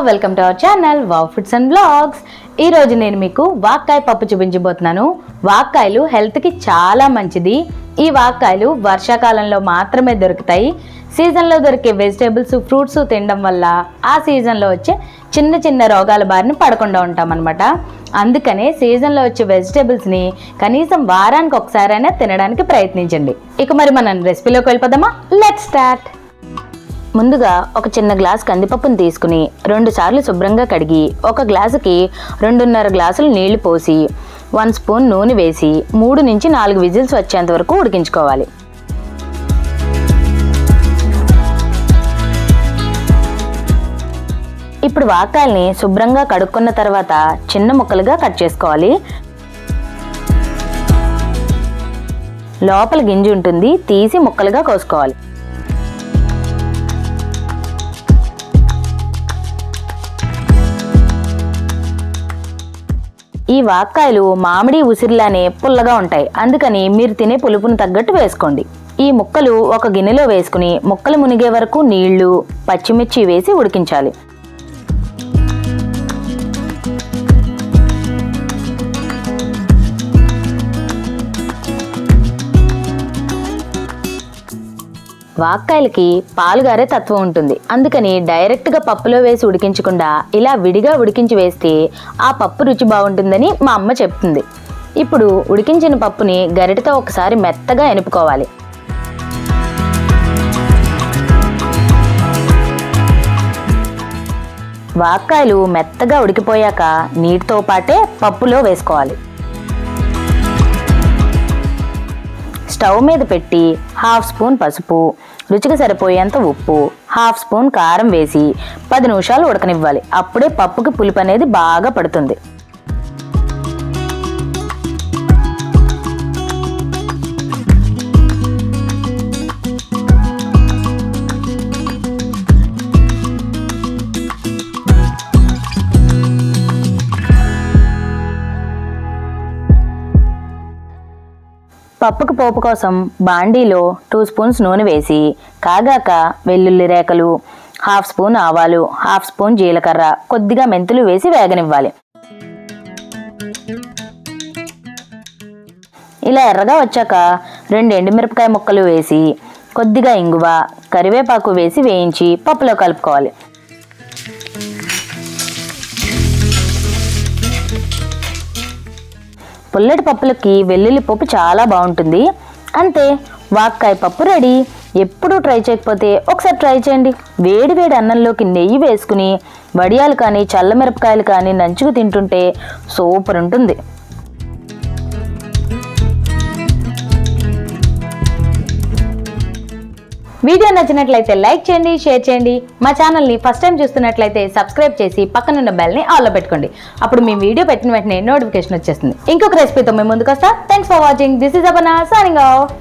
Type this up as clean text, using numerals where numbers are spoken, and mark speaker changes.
Speaker 1: Welcome to our channel wow foods and blogs. ఈ రోజు నేను మీకు వాక్కాయ పప్పు చూపించబోతున్నాను. వాక్కాయలు హెల్త్ కి చాలా మంచిది. ఈ వాక్కాయలు వర్షాకాలంలో మాత్రమే దొరుకుతాయి. సీజన్లో దొరికే వెజిటేబుల్స్, ఫ్రూట్స్ తినడం వల్ల ఆ సీజన్లో వచ్చే చిన్న చిన్న రోగాల బారిన పడకుండా ఉంటామన్నమాట. అందుకనే సీజన్లో వచ్చే వెజిటేబుల్స్ని కనీసం వారానికి ఒకసారైనా తినడానికి ప్రయత్నించండి. ఇక మరి మనం రెసిపీలోకి వెళ్ళిపోదామా? Let's start. ముందుగా ఒక చిన్న గ్లాస్ కందిపప్పును తీసుకుని 2 సార్లు శుభ్రంగా కడిగి ఒక గ్లాసుకి 2.5 గ్లాసులు నీళ్లు పోసి 1 స్పూన్ నూనె వేసి 3 నుంచి 4 విజిల్స్ వచ్చేంత వరకు ఉడికించుకోవాలి. ఇప్పుడు వాక్కాయల్ని శుభ్రంగా కడుక్కున్న తర్వాత చిన్న ముక్కలుగా కట్ చేసుకోవాలి. లోపల గింజ ఉంటుంది, తీసి ముక్కలుగా కోసుకోవాలి. ఈ వాక్కాయలు మామిడి ఉసిరిలానే పుల్లగా ఉంటాయి, అందుకని మీరు తినే పులుపును తగ్గట్టు వేసుకోండి. ఈ ముక్కలు ఒక గిన్నెలో వేసుకుని ముక్కలు మునిగే వరకు నీళ్లు, పచ్చిమిర్చి వేసి ఉడికించాలి. వాక్కాయలకి పాలుగారే తత్వం ఉంటుంది, అందుకని డైరెక్ట్గా పప్పులో వేసి ఉడికించకుండా ఇలా విడిగా ఉడికించి వేస్తే ఆ పప్పు రుచి బాగుంటుందని మా అమ్మ చెప్తుంది. ఇప్పుడు ఉడికించిన పప్పుని గరిటెతో ఒకసారి మెత్తగా ఎనుపుకోవాలి. వాక్కాయలు మెత్తగా ఉడికిపోయాక నీటితో పాటే పప్పులో వేసుకోవాలి. స్టవ్ మీద పెట్టి 1/2 స్పూన్ పసుపు, రుచికి సరిపోయేంత ఉప్పు, 1/2 స్పూన్ కారం వేసి 10 నిమిషాలు ఉడకనివ్వాలి. అప్పుడే పప్పుకి పులుపు అనేది బాగా పడుతుంది. పప్పుకు పోపు కోసం బాండీలో 2 స్పూన్స్ నూనె వేసి కాగాక వెల్లుల్లి రేకలు, 1/2 స్పూన్ ఆవాలు, 1/2 స్పూన్ జీలకర్ర, కొద్దిగా మెంతులు వేసి వేగనివ్వాలి. ఇలా ఎర్రగా వచ్చాక 2 ఎండుమిరపకాయ ముక్కలు వేసి కొద్దిగా ఇంగువ, కరివేపాకు వేసి వేయించి పప్పులో కలుపుకోవాలి. పుల్లటి పప్పులకి వెల్లుల్లి పప్పు చాలా బాగుంటుంది. అంతే, వాక్కాయ పప్పు రెడీ. ఎప్పుడూ ట్రై చేయకపోతే ఒకసారి ట్రై చేయండి. వేడి వేడి అన్నంలోకి నెయ్యి వేసుకుని వడియాలు కానీ చల్లమిరపకాయలు కానీ నంచుకు తింటుంటే సూపర్ ఉంటుంది. వీడియో నచ్చినట్లయితే లైక్ చేయండి, షేర్ చేయండి. మా ఛానల్ని ఫస్ట్ టైం చూస్తున్నట్లయితే సబ్స్క్రైబ్ చేసి పక్కనున్న బెల్ని ఆల్లో పెట్టుకోండి. అప్పుడు మేము వీడియో పెట్టిన వెంటనే నోటిఫికేషన్ వచ్చేస్తుంది. ఇంకొక రెసిపీతో మేము ముందుకు వస్తా. Thanks for watching. This is Aparna signing off.